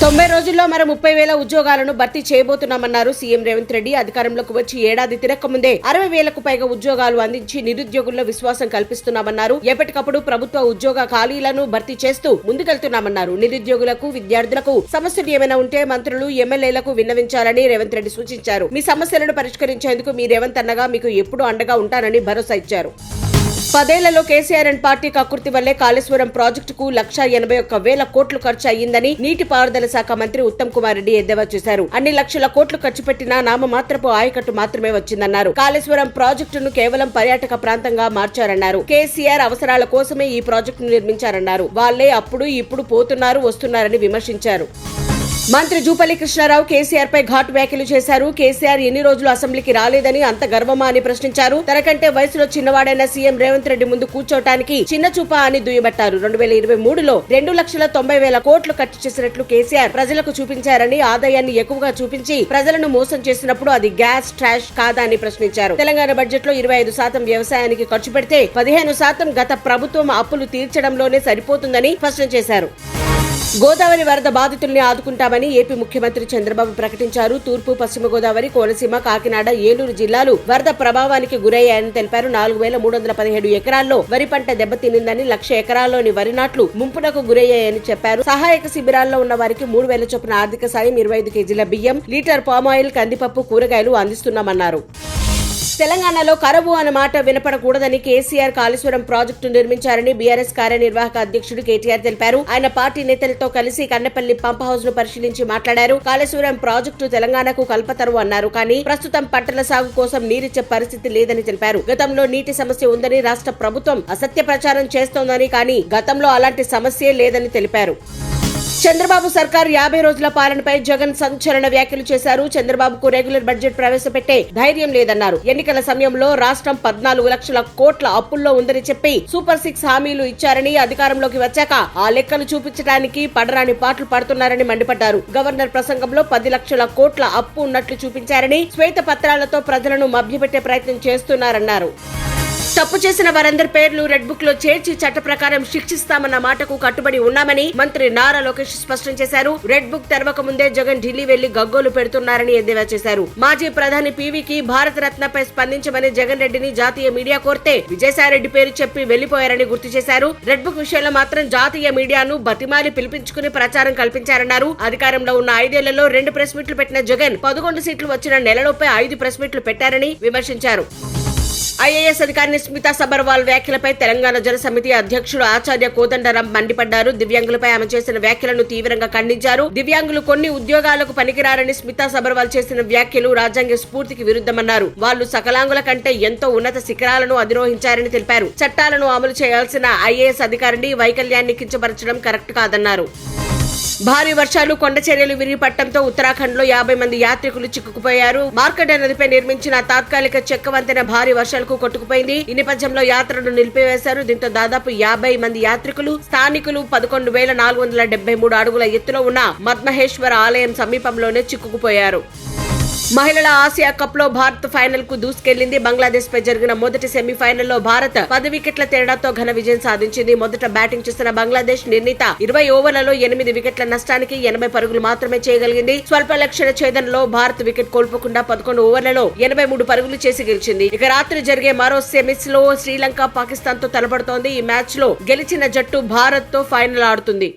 90 రోజుల్లో మరో 30,000 ఉద్యోగాలను భర్తీ చేయబోతున్నామన్నారు సీఎం రేవంత్ రెడ్డి. అధికారంలోకి వచ్చి ఏడాది తిరక్కముందే 60,000కు పైగా ఉద్యోగాలు అందించి నిరుద్యోగుల్లో విశ్వాసం కల్పిస్తున్నామన్నారు. ఎప్పటికప్పుడు ప్రభుత్వ ఉద్యోగ ఖాళీలను భర్తీ చేస్తూ ముందుకెళ్తున్నామన్నారు. నిరుద్యోగులకు, విద్యార్థులకు సమస్యలు ఏమైనా ఉంటే మంత్రులు, ఎమ్మెల్యేలకు విన్నవించాలని రేవంత్ రెడ్డి సూచించారు. మీ సమస్యలను పరిష్కరించేందుకు మీ రేవంత్ అన్నగా మీకు ఎప్పుడూ అండగా ఉంటానని భరోసా ఇచ్చారు. 10 ఏళ్లలో కేసీఆర్ అండ్ పార్టీ కక్కుర్తి వల్లే కాళేశ్వరం ప్రాజెక్టుకు 181,000 కోట్లు ఖర్చు అయ్యిందని నీటిపారుదల శాఖ మంత్రి ఉత్తమ్ కుమార్ రెడ్డి ఎద్దేవా చేశారు. అన్ని లక్షల కోట్లు ఖర్చు పెట్టినా నామమాత్రపు ఆయకట్టు మాత్రమే వచ్చిందన్నారు. కాళేశ్వరం ప్రాజెక్టును కేవలం పర్యాటక ప్రాంతంగా మార్చారన్నారు. కేసీఆర్ అవసరాల కోసమే ఈ ప్రాజెక్టును నిర్మించారన్నారు. వాళ్లే అప్పుడు ఇప్పుడు పోతున్నారు, వస్తున్నారని విమర్శించారు. మంత్రి జూపల్లి కృష్ణారావు కేసీఆర్ పై ఘాటు వ్యాఖ్యలు చేశారు. కేసీఆర్ ఎన్ని రోజులు అసెంబ్లీకి రాలేదని అంత గర్వమా అని ప్రశ్నించారు. తనకంటే వయసులో చిన్నవాడైన సీఎం రేవంత్ రెడ్డి ముందు కూర్చోటానికి చిన్న చూపా అని దుయ్యబట్టారు. 2023లో 2,90,000 కోట్లు ఖర్చు చేసినట్లు కేసీఆర్ ప్రజలకు చూపించారని, ఆదాయాన్ని ఎక్కువగా చూపించి ప్రజలను మోసం చేసినప్పుడు అది గ్యాస్ ట్రాష్ కాదా అని ప్రశ్నించారు. తెలంగాణ బడ్జెట్ లో 25% వ్యవసాయానికి ఖర్చు పెడితే 15% గత ప్రభుత్వం అప్పులు తీర్చడంలోనే సరిపోతుందని స్పష్టం చేశారు. గోదావరి వరద బాధితుల్ని ఆదుకుంటామని ఏపీ ముఖ్యమంత్రి చంద్రబాబు ప్రకటించారు. తూర్పు, పశ్చిమ గోదావరి, కోనసీమ, కాకినాడ, ఏలూరు జిల్లాలు వరద ప్రభావానికి గురయ్యాయని తెలిపారు. 4,317 ఎకరాల్లో వరి పంట దెబ్బతినిందని, 1,00,000 ఎకరాల్లోని వరి నాట్లు ముంపునకు గురయ్యాయని చెప్పారు. సహాయక శిబిరాల్లో ఉన్న వారికి 3,000 చొప్పున ఆర్థిక సాయం, 25 కేజీల బియ్యం, లీటర్ పామాయిల్, కందిపప్పు, కూరగాయలు అందిస్తున్నామన్నారు. తెలంగాణలో కరవు అన్న మాట వినపడకూడదని కేసీఆర్ కాళేశ్వరం ప్రాజెక్టు నిర్మించారని బీఆర్ఎస్ కార్యనిర్వాహక అధ్యక్షుడు కేటీఆర్ తెలిపారు. ఆయన పార్టీ నేతలతో కలిసి కన్నెపల్లి పంప్ హౌస్ ను పరిశీలించి మాట్లాడారు. కాళేశ్వరం ప్రాజెక్టు తెలంగాణకు కల్పతరు అన్నారు. కానీ ప్రస్తుతం పంటల సాగు కోసం నీరిచ్చే పరిస్థితి లేదని తెలిపారు. గతంలో నీటి సమస్య ఉందని రాష్ట్ర ప్రభుత్వం అసత్య ప్రచారం చేస్తోందని, కానీ గతంలో అలాంటి సమస్యే లేదని తెలిపారు. చంద్రబాబు సర్కార్ 50 రోజుల పాలనపై జగన్ సంచలన వ్యాఖ్యలు చేశారు. చంద్రబాబుకు రెగ్యులర్ బడ్జెట్ ప్రవేశపెట్టే ధైర్యం లేదన్నారు. ఎన్నికల సమయంలో రాష్ట్రం 14 లక్షల కోట్ల అప్పుల్లో ఉందని చెప్పి సూపర్ 6 హామీలు ఇచ్చారని, అధికారంలోకి వచ్చాక ఆ లెక్కలు చూపించడానికి పడరాని పాటలు పడుతున్నారని మండిపడ్డారు. గవర్నర్ ప్రసంగంలో 10 లక్షల కోట్ల అప్పు ఉన్నట్లు చూపించారని, శ్వేత పత్రాలతో ప్రజలను మభ్యపెట్టే ప్రయత్నం చేస్తున్నారన్నారు. తప్పు చేసిన వారందరి పేర్లు రెడ్ బుక్ లో చేర్చి చట్ట ప్రకారం శిక్షిస్తామన్న మాటకు కట్టుబడి ఉన్నామని మంత్రి నారా లోకేష్ స్పష్టం చేశారు. రెడ్ బుక్ తెరవక ముందే జగన్ ఢిల్లీ వెళ్లి గగ్గోలు పెడుతున్నారని ఎద్దేవా చేశారు. మాజీ ప్రధాని పీవీకి భారత రత్నపై స్పందించమని జగన్ రెడ్డిని జాతీయ మీడియా కోరితే విజయసాయిరెడ్డి పేరు చెప్పి వెళ్లిపోయారని గుర్తు చేశారు. రెడ్ బుక్ విషయంలో మాత్రం జాతీయ మీడియాను బతిమాలి పిలిపించుకుని ప్రచారం కల్పించారన్నారు. అధికారంలో ఉన్న 5 ఏళ్లలో 2 ప్రెస్ మీట్లు పెట్టిన జగన్ 11 సీట్లు వచ్చిన నెలలోపే 5 ప్రెస్ మీట్లు పెట్టారని విమర్శించారు. ఐఏఎస్ అధికారిని స్మితా సబర్వాల్ వ్యాఖ్యలపై తెలంగాణ జన సమితి అధ్యక్షుడు ఆచార్య కోదండరాం మండిపడ్డారు. దివ్యాంగులపై ఆమె చేసిన వ్యాఖ్యలను తీవ్రంగా ఖండించారు. దివ్యాంగులు కొన్ని ఉద్యోగాలకు పనికిరారని స్మితా సబర్వాల్ చేసిన వ్యాఖ్యలు రాజ్యాంగ స్ఫూర్తికి విరుద్ధమన్నారు. వాళ్లు సకలాంగుల కంటే ఎంతో ఉన్నత శిఖరాలను అధిరోహించారని తెలిపారు. చట్టాలను అమలు చేయాల్సిన ఐఏఎస్ అధికారిని వైకల్యాన్ని కించపరచడం కరెక్ట్ కాదన్నారు. భారీ వర్షాలు, కొండ చర్యలు విరిగిపడటంతో ఉత్తరాఖండ్ లో 50 మంది యాత్రికులు చిక్కుకుపోయారు. మార్కండ నదిపై నిర్మించిన తాత్కాలిక చెక్క వంతెన భారీ వర్షాలకు కొట్టుకుపోయింది. ఈ నేపథ్యంలో యాత్రను నిలిపివేశారు. దీంతో దాదాపు 50 మంది యాత్రికులు, స్థానికులు 11,473 అడుగుల ఎత్తులో ఉన్న మద్మహేశ్వర ఆలయం సమీపంలోనే చిక్కుకుపోయారు. మహిళల ఆసియా కప్ లో భారత్ ఫైనల్ కు దూసుకెళ్లింది. బంగ్లాదేశ్ పై జరిగిన మొదటి సెమీఫైనల్లో భారత్ 10 వికెట్ల తేడాతో ఘన విజయం సాధించింది. మొదట బ్యాటింగ్ చేసిన బంగ్లాదేశ్ నిర్ణీత 20 ఓవర్లలో 8 వికెట్ల నష్టానికి 80 పరుగులు మాత్రమే చేయగలిగింది. స్వల్ప లక్ష్య ఛేదనలో భారత్ వికెట్ కోల్పోకుండా 11 ఓవర్లలో 83 పరుగులు చేసి గెలిచింది. ఇక రాత్రి జరిగే మరో సెమీస్ లో శ్రీలంక పాకిస్తాన్ తో తలపడుతోంది. ఈ మ్యాచ్ లో గెలిచిన జట్టు భారత్ తో ఫైనల్ ఆడుతుంది.